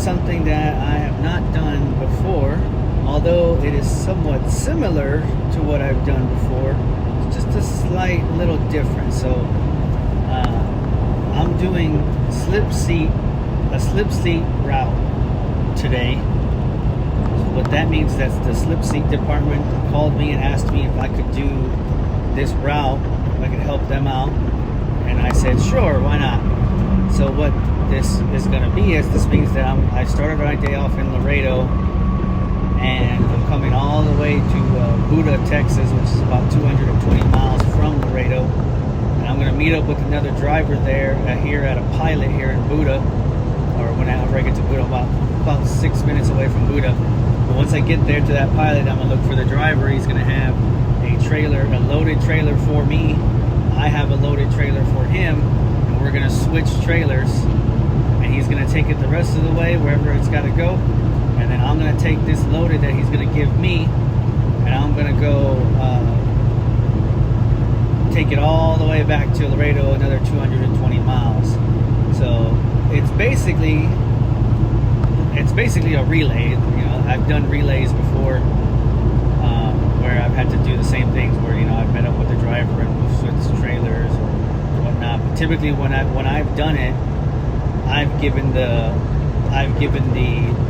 something that I have not done before, although it is somewhat similar to what I've done before. It's just a slight little different. So I'm doing a slip seat route today. What that means is that the slip seat department called me and asked me if I could do this route, if I could help them out, and I said sure, why not. So what this is going to be is this means that I started my day off in Laredo, and I'm coming all the way to Buda, Texas, which is about 220 miles from Laredo, and I'm going to meet up with another driver there here at a pilot here in Buda, or whenever I get to Buda, about 6 minutes away from Buda. But once I get there to that pilot, I'm going to look for the driver. He's going to have a loaded trailer for me. I have a loaded trailer for him, and we're going to switch trailers, and he's going to take it the rest of the way wherever it's got to go, and then I'm going to take this loaded that he's going to give me, and I'm going to go take it all the way back to Laredo, another 220 miles. So it's basically a relay. You know, I've done relays before, where I've had to do the same things, where, you know, I've met up with the driver and we've switched trailers or whatnot. But typically, when I've done it, I've given the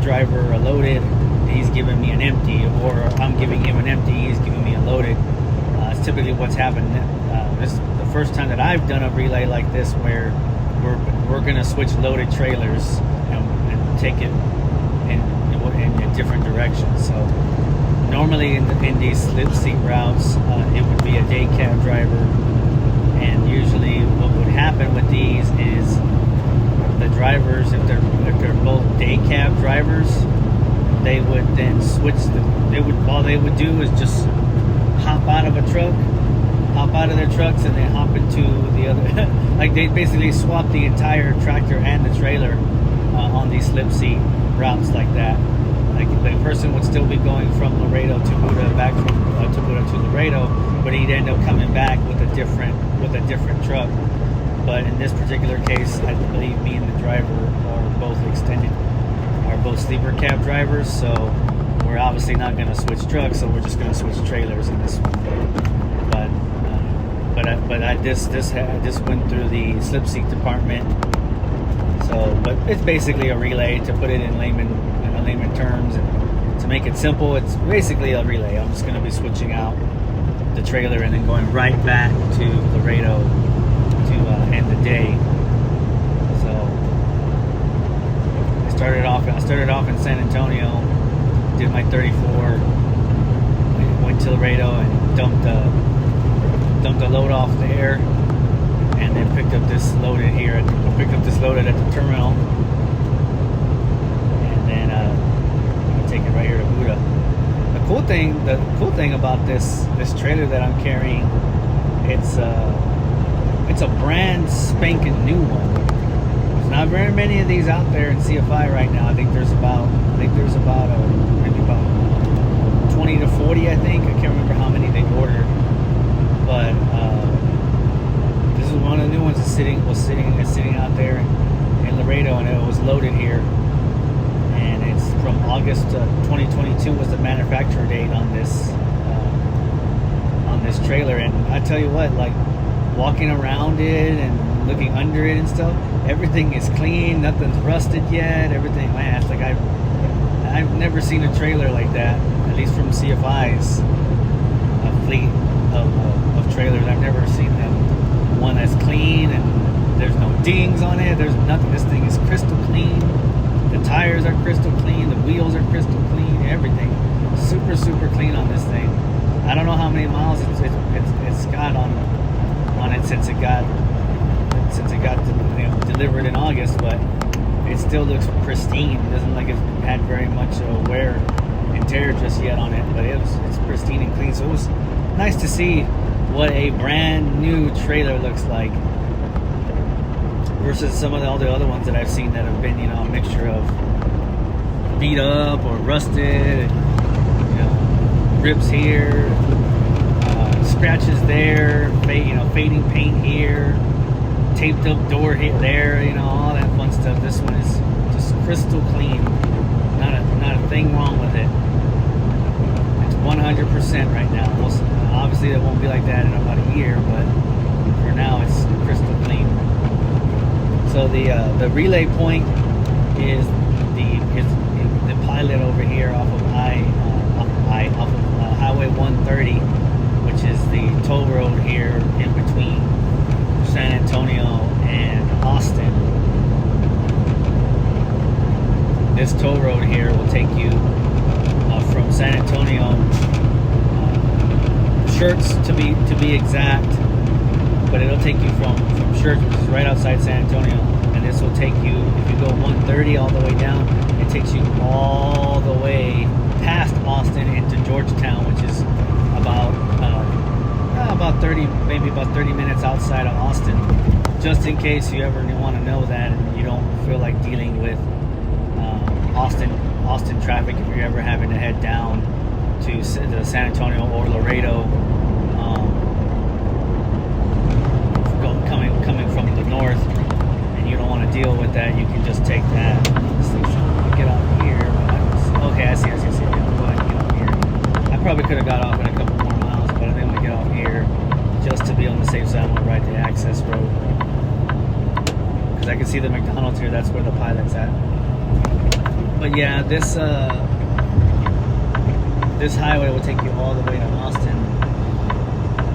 driver a loaded, he's giving me an empty, or I'm giving him an empty, he's giving me a loaded. It's typically what's happened. This is the first time that I've done a relay like this, where we're gonna switch loaded trailers and take it in different directions. So normally in these slip seat routes, it would be a day cab driver, and usually what would happen with these is the drivers, if they're both day cab drivers, they would then switch. All they would do is just hop out of their trucks, and then hop into the other. Like, they basically swap the entire tractor and the trailer on these slip seat routes like that. Like, the person would still be going from Laredo to Buda, back from to Buda to Laredo, but he'd end up coming back with a different truck. But in this particular case, I believe me and the driver are both sleeper cab drivers, so we're obviously not going to switch trucks, so we're just going to switch trailers in this one. This went through the slip seat department. So, but it's basically a relay, to put it in layman terms, and to make it simple, it's basically a relay. I'm just going to be switching out the trailer and then going right back to Laredo to end the day. So I started off in San Antonio, did my 34, went to Laredo and dumped a load off there, and then picked up this loaded at the terminal, and then I'm gonna take it right here to Buda. The cool thing about this trailer that I'm carrying, it's a brand spanking new one. There's not very many of these out there in CFI right now. I think there's about maybe about 20 to 40. I think, I can't remember how many they ordered, but this is one of the new ones that's sitting out there in Laredo, and it was loaded here. And it's from August 2022 was the manufacturer date on this trailer. And I tell you what, like, walking around it and looking under it and stuff, everything is clean, nothing's rusted yet, everything, man, it's like I've never seen a trailer like that, at least from CFI's fleet of trailers. I've never seen them, one that's clean and there's no dings on it, there's nothing. This thing is crystal clean, the tires are crystal clean, the wheels are crystal clean, everything super, super clean on this thing. I don't know how many miles it's got on it since it got delivered in August, but it still looks pristine. It doesn't like it's had very much wear and tear just yet on it, but it's pristine and clean. So it was nice to see what a brand new trailer looks like versus some of all the other ones that I've seen that have been, you know, a mixture of beat up or rusted, you know, rips here, scratches there, fading paint here, taped up door here, there, you know, all that fun stuff. This one is just crystal clean. Not a thing wrong with it. It's 100% right now. Obviously, it won't be like that in about a year, but for now, it's crystal clean. So the relay point is the pilot over here off of Highway 130, which is the toll road here in between San Antonio and Austin. This toll road here will take you from San Antonio, Shirts to be exact, but it'll take you from Shirts, which is right outside San Antonio, and this will take you, if you go 130 all the way down, it takes you all the way past Austin into Georgetown, which is about 30 minutes outside of Austin. Just in case you ever want to know that and you don't feel like dealing with Austin traffic if you're ever having to head down to San Antonio or Laredo, coming from the north, and you don't want to deal with that, you can just take that. Get off here. Okay, I see. Yeah, go ahead and get off here. I probably could have got off in a couple more miles, but I think I'm gonna get off here just to be on the safe side. I'm gonna ride the access road because I can see the McDonald's here. That's where the pilot's at. But yeah, this highway will take you all the way to Austin,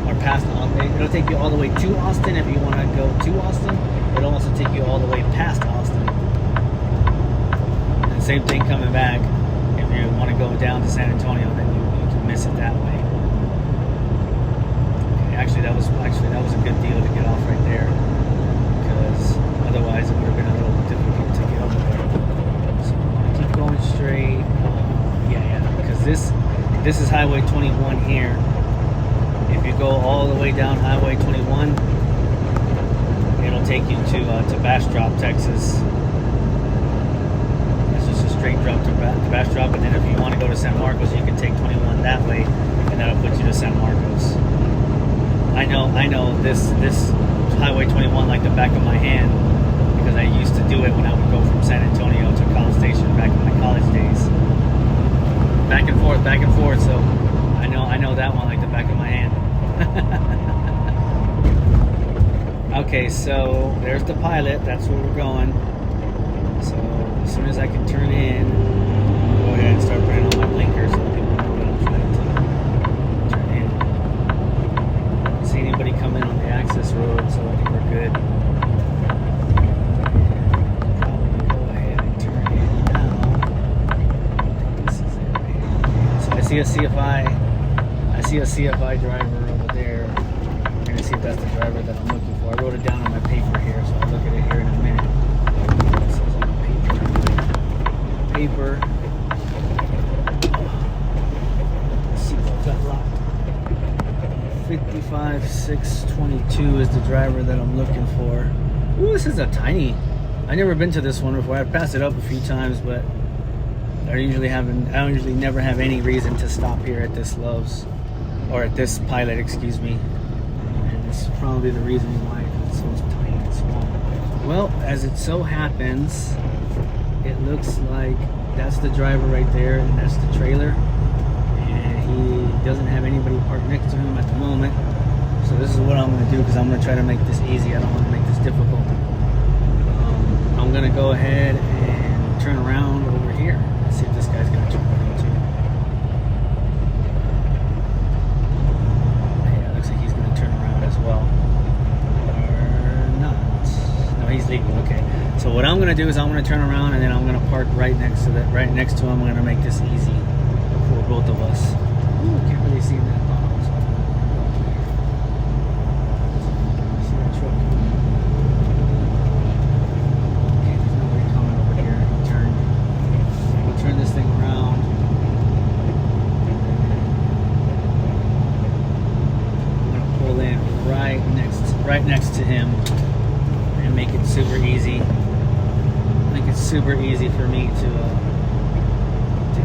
or past Austin. It'll take you all the way to Austin if you want to go to Austin. It'll also take you all the way past Austin. And same thing coming back. If you want to go down to San Antonio, then you can miss it that way. Okay, actually, that was a good deal to get off right there, because otherwise it would have been a little difficult to get over there. So I'm gonna keep going straight. Because this is Highway 21 here. If you go all the way down Highway 21, it'll take you to Bastrop, Texas. It's just a straight drop to Bastrop, and then if you want to go to San Marcos, you can take 21 that way, and that'll put you to San Marcos. I know this Highway 21 like the back of my hand, because I used to do it when I would go from San Antonio to College Station back in my college days. Back and forth, so I know that one like the back of my hand. Okay, so there's the pilot, that's where we're going. So as soon as I can turn in, I'll go ahead and start putting on my blinkers so people know that I'm trying to turn in. I don't see anybody coming on the access road, so I think we're good. Probably go ahead and turn in now. This is it right here. So I see a CFI driver over there. I'm gonna see if that's the driver that I'm looking for. I wrote it down on my paper here, so I'll look at it here in a minute. It says on the paper. Seatbelt got locked. 55622 is the driver that I'm looking for. Ooh, this is a tiny. I've never been to this one before. I've passed it up a few times, but I don't usually never have any reason to stop here at this Love's, or at this Pilot, excuse me. And it's probably the reason why it's so tiny and small. Well, as it so happens, it looks like that's the driver right there, and that's the trailer. And he doesn't have anybody parked next to him at the moment. So this is what I'm going to do, because I'm going to try to make this easy. I don't want to make this difficult. I'm going to go ahead and turn around over here. See if this guy's gonna turn around too. Yeah, looks like he's gonna turn around as well. Or not. No, he's leaving. Okay. So what I'm gonna do is I'm gonna turn around, and then I'm gonna park right next to him. I'm gonna make this easy for both of us. Ooh, can't really see that bottom. So I'm gonna go up here. See that truck? Okay, there's nobody coming over here. Turn this thing around. I'm gonna pull in right next to him and make it super easy. Make it super easy for me to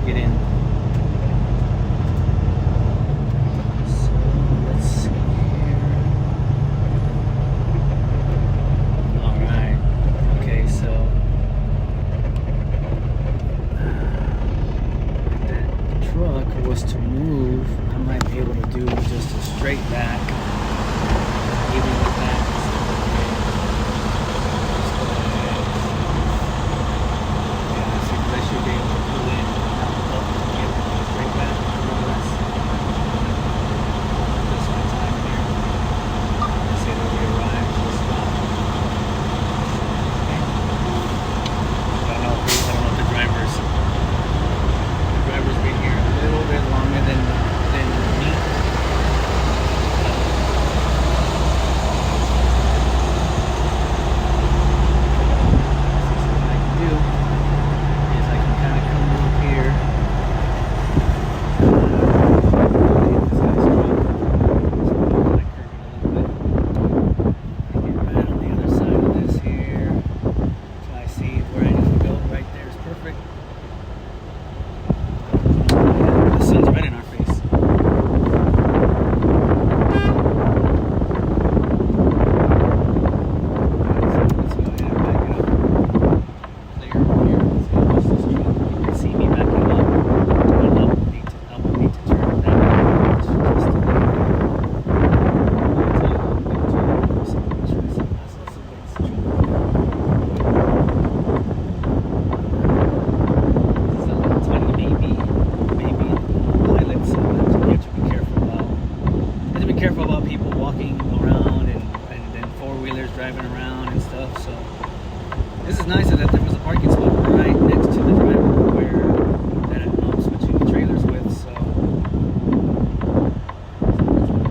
get in. So let's see here. All right. Okay, so truck was to move, I might be able to do just a straight back, even with that. Yeah, see, because I should be able to pull in out up to get a straight back, more or less. Just my time here. Let's say that we arrive to a spot. Okay. I don't know if the driver's been here a little bit longer than me. So what I can do is I can kind of come up here. This guy's truck. So I'm going to curve it a little bit. I get right on the other side of this here. So I see where I need to go. Right there is perfect. The sun's right in our face. So let's go ahead and back it up. Clear here. So watch this truck. You can see me backing up. And I will need to turn it that way. Just a little bit. This is a little tiny baby pilot, so you have to be careful about. You have to be careful about people walking around and then four-wheelers driving around and stuff. So this is nice that there was a parking spot right next to the driver that I'm switching the trailers with. So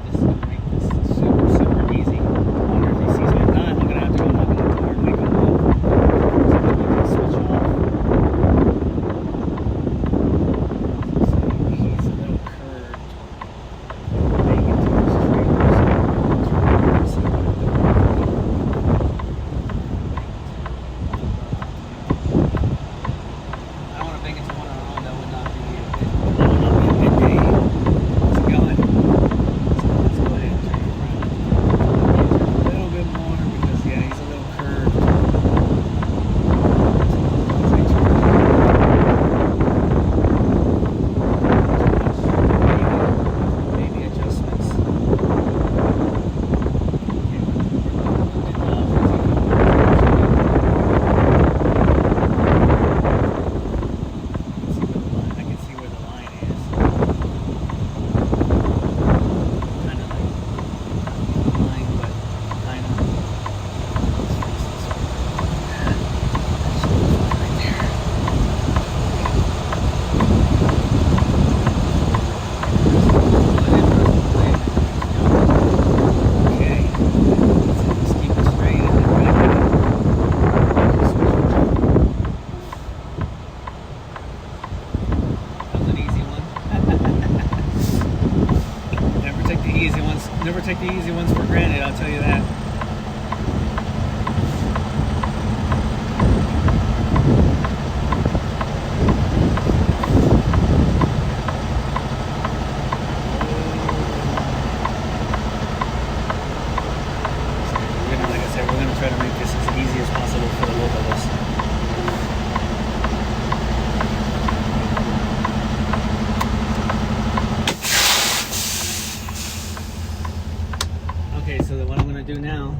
this is gonna make this super easy. I wonder if he sees me. If not, I'm gonna have to go knock on the door and wake him up so that we can switch off. So he's a little curved. Bang into this trailer. So I don't want to bang into one on our own. That would not be a good day. How's it going? So let's go ahead and turn it around. A little bit more because yeah, he's a little curved. As I turn maybe adjustments. I can see where the line is. Kind of like line, but kind of. Right there. Okay. Let's keep it straight and then back it up. That was an easy one. Never take the easy ones. Never take the easy ones for granted. I'll tell you that. Like I said, we're gonna try to make this as easy as possible for the both of us. Okay, so what I'm going to do now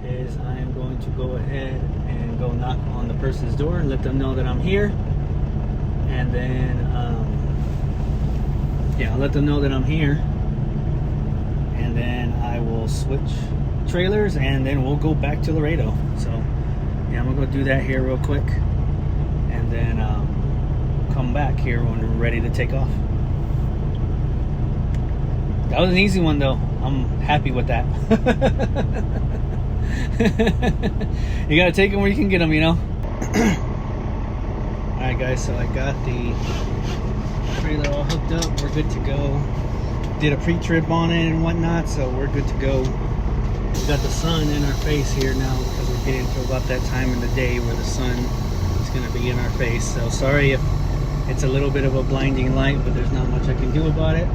is I am going to go ahead and go knock on the person's door and let them know that I'm here. And then, yeah, I'll let them know that I'm here. And then I will switch trailers and then we'll go back to Laredo. So, yeah, I'm going to go do that here real quick. And then come back here when we're ready to take off. That was an easy one though. I'm happy with that. You gotta take them where you can get them, you know. Alright guys, so I got the trailer all hooked up. We're good to go. Did a pre-trip on it and whatnot, so we're good to go. We got the sun in our face here now because we're getting to about that time in the day where the sun is gonna be in our face. So sorry if it's a little bit of a blinding light, but there's not much I can do about it.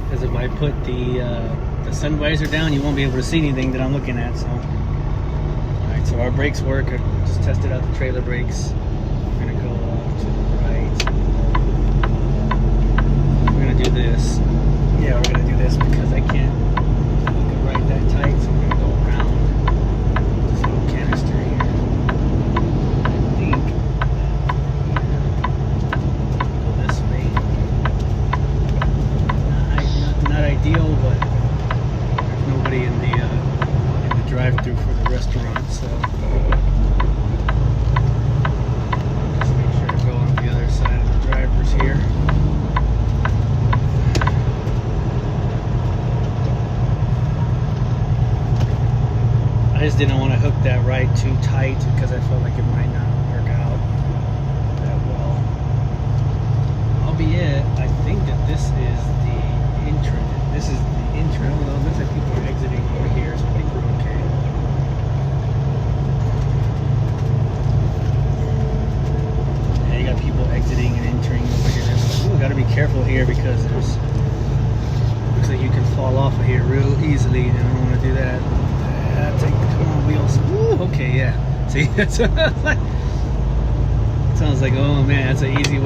Because if I put the sun visor down, you won't be able to see anything that I'm looking at. So, all right, so our brakes work. I just tested out the trailer brakes. We're gonna go off to the right. right too tight because I felt like it might not work out that well. Albeit, I think that this is the entrance. This is the entrance. Although it looks like people are exiting over here, so I think we're okay. Yeah, you got people exiting and entering over here. Ooh, got to be careful here because there's looks like you can fall off of here real easily, and I don't want to do that. Come on, wheels. Ooh, okay, yeah. See, sounds like, oh man, that's an easy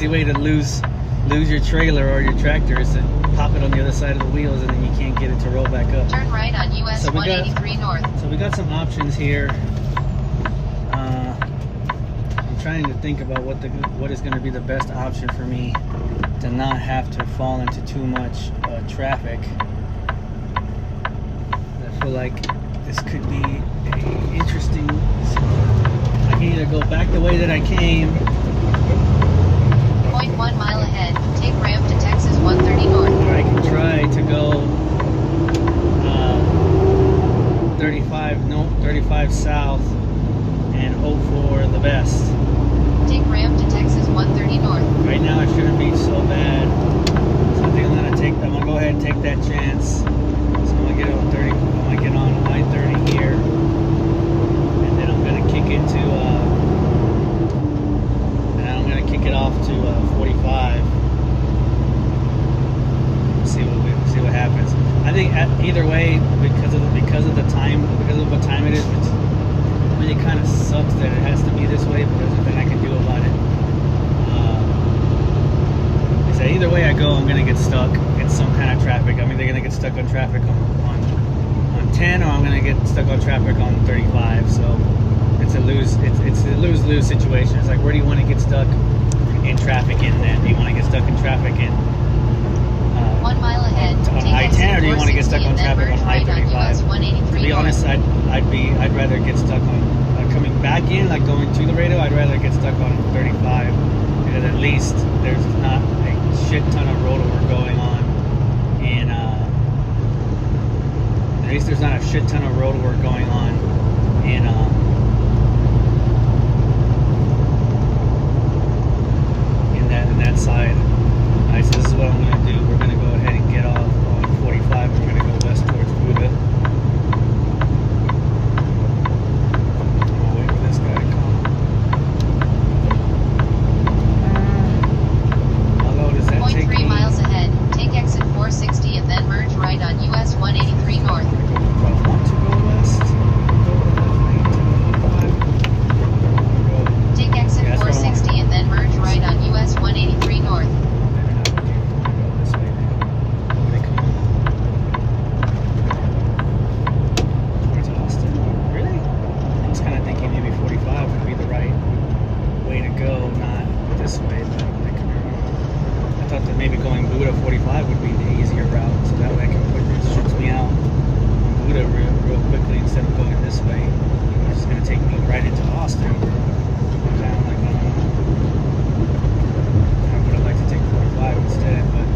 way to lose your trailer or your tractor is to pop it on the other side of the wheels, and then you can't get it to roll back up. Turn right on US 183 North. So we got some options here. I'm trying to think about what is going to be the best option for me to not have to fall into too much traffic. I feel like this could be a interesting. I can either go back the way that I came. 0.1 mile ahead, take ramp to Texas 130 North. Or I can try to go 35 south and hope for the best. Take ramp to Texas 130 North. Right now it shouldn't be so bad. So I think I'm gonna go ahead and take that chance. So I'm gonna get on 30. I'm gonna get on I-30 here, and then I'm gonna kick into. And I'm gonna kick it off to 45. See what happens. I think either way, because of the time, because of what time it is, I mean, it kind of sucks that it has to be this way, but there's nothing I can do about it. They say either way I go, I'm gonna get stuck in some kind of traffic. I'm either gonna get stuck on traffic on 10, or I'm gonna get stuck on traffic on 35. So it's a lose-lose situation. It's like, where do you want to get stuck in traffic in then? Do you want to get stuck in traffic in 1 mile ahead, on I-10, or do you want to get stuck on traffic on I-35? To be honest, I'd rather get stuck on coming back in, like going to Laredo. I'd rather get stuck on 35 because at least there's not a shit ton of road work going on in. At least there's not a shit ton of road work going on in. In that side. Alright, so this is what I'm going to do. We're going to go ahead and get off on 45. We're going to go west towards Buda. I'll wait for this guy to come. How low does that take me? 0.3 miles ahead, take exit 460 and then merge right on US 183 North. Do I want to go west? Take exit 460 and then merge right on US 183 North. Maybe going Buda 45 would be the easier route, so that way I can put it shoots me out on Buda real quickly instead of going this way. It's just going to take me right into Austin. I'm like, I would have liked to take 45 instead, but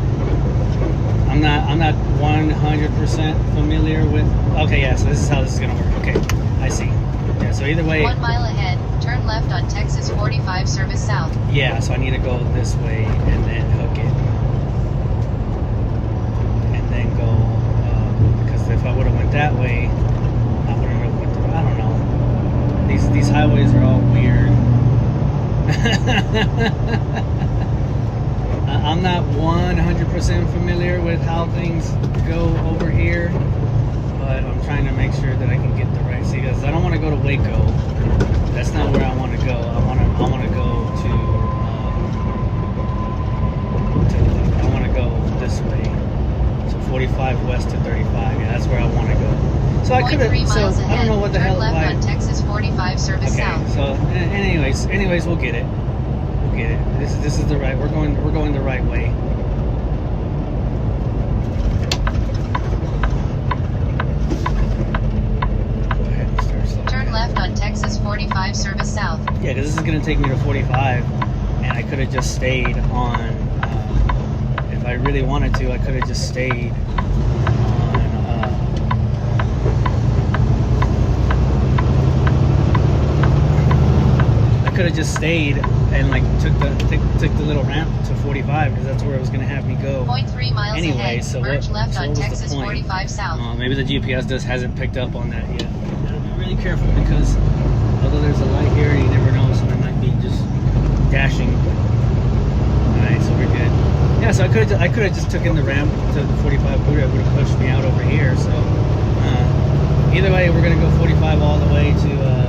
I'm not 100% familiar with. Okay, yeah, so this is how this is going to work. Okay, I see. Yeah, so either way. 1 mile ahead, turn left on Texas 45 service south. Yeah, so I need to go this way and then hook it. Because if I would have went that way, I would have went through. I don't know. These highways are all weird. I'm not 100% familiar with how things go over here, but I'm trying to make sure that I can get the right. See, because I don't want to go to Waco. That's not where I want to go. I want to go I want to go this way. 45 west to 35. Yeah, that's where I want to go. So I could have. So I don't know what the hell. Left on Texas 45 service south. Okay. So anyways, we'll get it. We'll get it. This is the right. We're going the right way. Go ahead and start slowing Turn down. left on Texas 45 service south. Yeah, because this is going to take me to 45, and I could have just stayed on. If I really wanted to, I could have just stayed on could have just stayed and like took the little ramp to 45 because that's where it was gonna have me go. 0.3 miles Anyway, ahead. so Merge left so on what was Texas the point? 45 South. Maybe the GPS just hasn't picked up on that yet. Gotta be really careful because although there's a light here, you never know, so I might be just dashing. All right, so we're good. Yeah, so I could have just taken the ramp to the 45 Buda. It would have pushed me out over here. So either way, we're gonna go 45 all the way to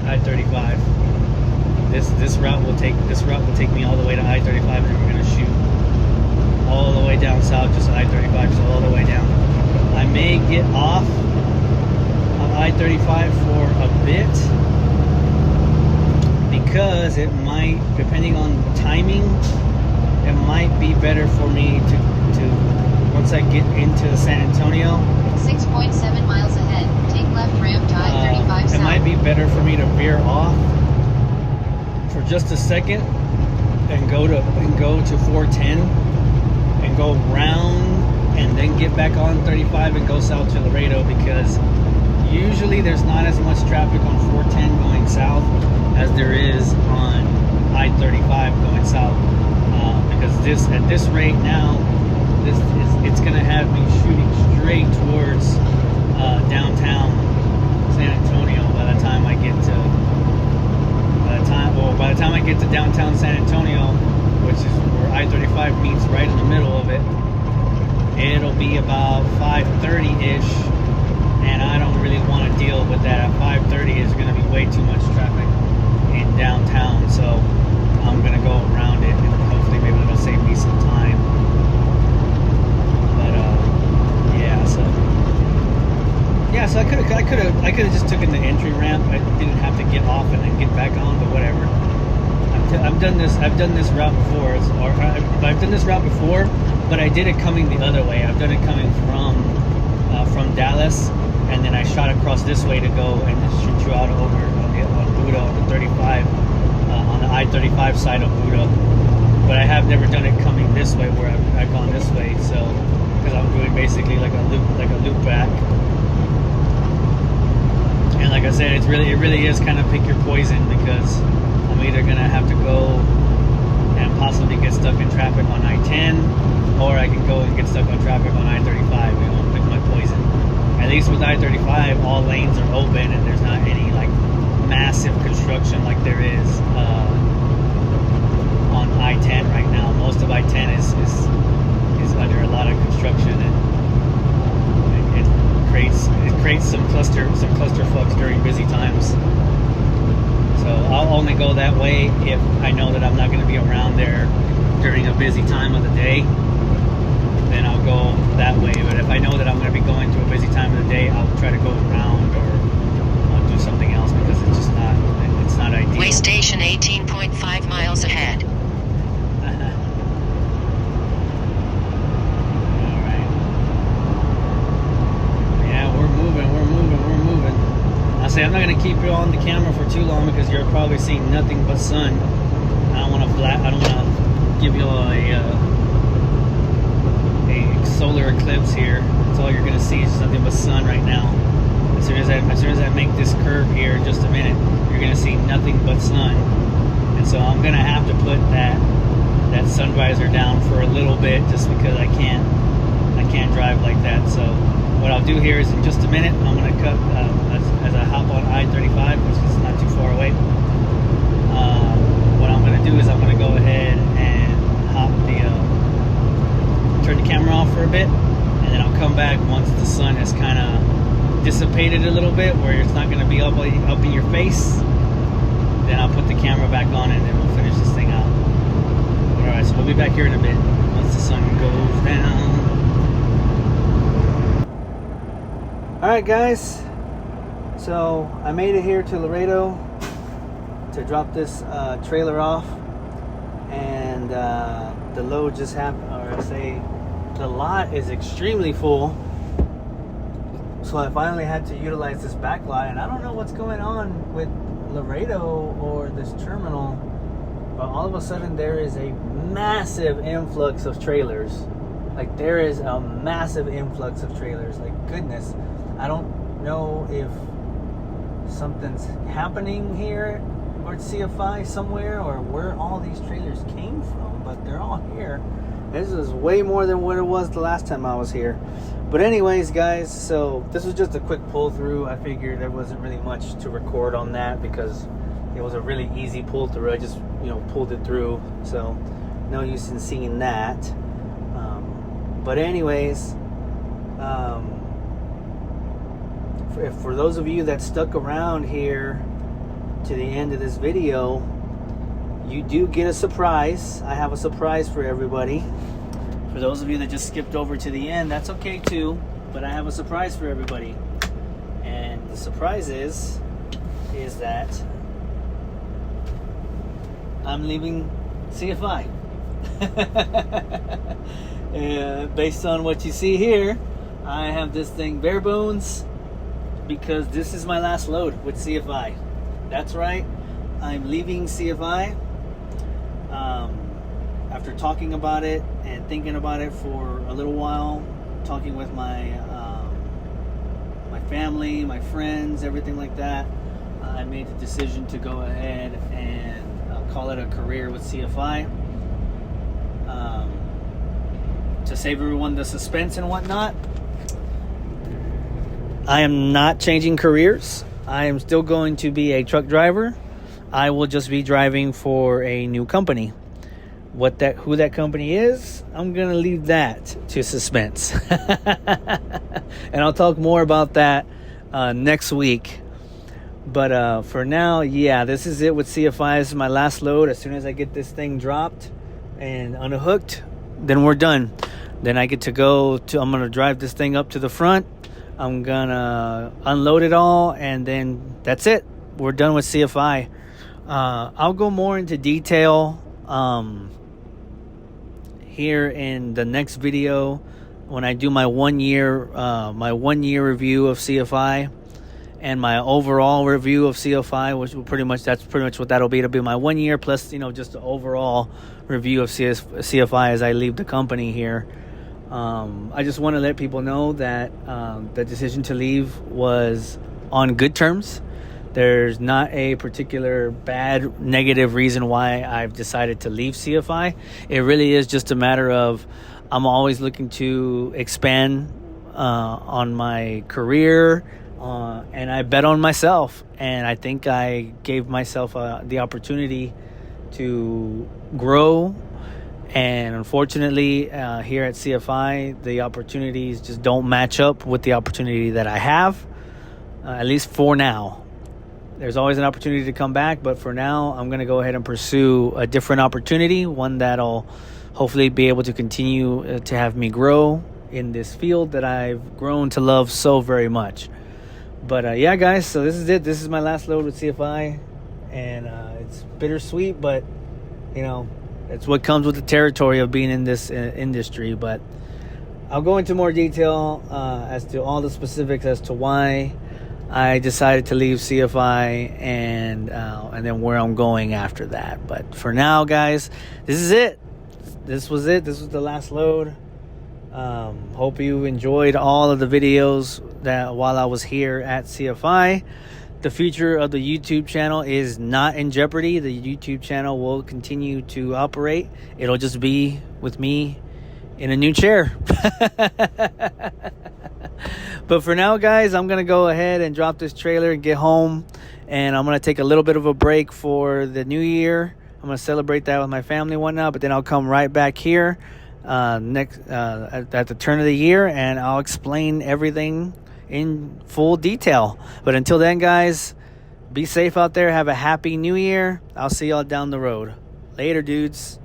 I-35. This route will take me all the way to I-35, and then we're gonna shoot all the way down south, just I-35, so all the way down. I may get off of I-35 for a bit because it might, depending on timing, it might be better for me to once I get into San Antonio. 6.7 miles ahead. Take left ramp to I-35 South. It might be better for me to veer off for just a second and go to 410 and go round and then get back on 35 and go south to Laredo, because usually there's not as much traffic on 410 going south as there is on I-35 going south, because at this rate now, it's gonna have me shooting straight towards downtown San Antonio by the time I get to downtown San Antonio, which is where I-35 meets right in the middle of it. It'll be about 5:30-ish, and I don't really want to deal with that. At 5:30 is going to be way too much traffic in downtown, so I'm going to go around it, and hopefully maybe it'll save me some time. But so I could have just taken the entry ramp. I didn't have to get off and then get back on, but whatever. I've done this route before, I've done this route before, but I did it coming the other way. I've done it coming from Dallas, and then I shot across this way to go and just shoot you out over on Buda on the 35, on the I-35 side of Buda. But I have never done it coming this way, where I've gone this way. So because I'm doing basically like a loop back. And like I said, it really is kind of pick your poison, because I'm either gonna have to go and possibly get stuck in traffic on I-10, or I can go and get stuck on traffic on I-35. Pick my poison. At least with I-35, all lanes are open and there's not any like massive construction like there is on I-10 right now. Most of I-10 is under a lot of construction, and it creates some clusterfucks during busy times. So I'll only go that way if I know that I'm not going to be around there during a busy time of the day. Then I'll go that way. But if I know that I'm going to be going to a busy time of the day, I'll try to go around, or I'll do something else, because it's not ideal. Way station 18.5 miles ahead. I'm not going to keep you on the camera for too long, because you're probably seeing nothing but sun. I don't want to give you a solar eclipse here. That's all you're going to see is nothing but sun right now. As soon as I make this curve here in just a minute, you're going to see nothing but sun. And so I'm going to have to put that sun visor down for a little bit, just because I can't drive like that. So what I'll do here is, in just a minute, I'm going to cut as I hop on I-35, which is not too far away. What I'm going to do is I'm going to go ahead and turn the camera off for a bit, and then I'll come back once the sun has kind of dissipated a little bit, where it's not going to be up in your face. Then I'll put the camera back on, and then we'll finish this thing out. Alright, so we'll be back here in a bit once the sun goes down. Alright guys, so I made it here to Laredo to drop this trailer off, and the load just happened, or I say the lot is extremely full, so I finally had to utilize this back lot. And I don't know what's going on with Laredo or this terminal, but all of a sudden there is a massive influx of trailers. Like, there is a massive influx of trailers, like goodness. I don't know if something's happening here or CFI somewhere, or where all these trailers came from, but they're all here. This is way more than what it was the last time I was here. But anyways, guys, so this was just a quick pull through. I figured there wasn't really much to record on that because it was a really easy pull through. I just, pulled it through. So no use in seeing that. But anyways, for those of you that stuck around here to the end of this video, you do get a surprise. I have a surprise for everybody. For those of you that just skipped over to the end, that's okay too, but I have a surprise for everybody. And the surprise is that I'm leaving CFI. Based on what you see here, I have this thing bare bones because this is my last load with CFI. That's right, I'm leaving CFI. After talking about it and thinking about it for a little while, talking with my family, my friends, everything like that, I made the decision to go ahead and call it a career with CFI. To save everyone the suspense and whatnot, I am not changing careers. I am still going to be a truck driver. I will just be driving for a new company. Who that company is, I'm gonna leave that to suspense. And I'll talk more about that next week. But for now, yeah, this is it with CFI. This is my last load. As soon as I get this thing dropped and unhooked, then we're done. Then I get to I'm gonna drive this thing up to the front. I'm gonna unload it all, and then that's it. We're done with CFI. I'll go more into detail here in the next video when I do my 1 year review of CFI and my overall review of CFI, which will pretty much what that'll be. It'll be my 1 year plus just the overall review of CFI as I leave the company here. I just want to let people know that the decision to leave was on good terms. There's not a particular bad, negative reason why I've decided to leave CFI. It really is just a matter of I'm always looking to expand on my career, and I bet on myself. And I think I gave myself the opportunity to grow. And unfortunately, here at CFI, the opportunities just don't match up with the opportunity that I have, at least for now. There's always an opportunity to come back, but for now, I'm going to go ahead and pursue a different opportunity, one that'll hopefully be able to continue to have me grow in this field that I've grown to love so very much. But yeah, guys, so this is it. This is my last load with CFI, and it's bittersweet, but it's what comes with the territory of being in this industry. But I'll go into more detail as to all the specifics as to why I decided to leave CFI and then where I'm going after that. But for now, guys, this is it. This was it. This was the last load. Hope you enjoyed all of the videos that while I was here at CFI. The future of the YouTube channel is not in jeopardy. The YouTube channel will continue to operate. It'll just be with me in a new chair. But for now, guys, I'm going to go ahead and drop this trailer and get home. And I'm going to take a little bit of a break for the new year. I'm going to celebrate that with my family and whatnot. But then I'll come right back here at the turn of the year, and I'll explain everything in full detail. But until then, guys, be safe out there. Have a happy new year. I'll see y'all down the road. Later, dudes.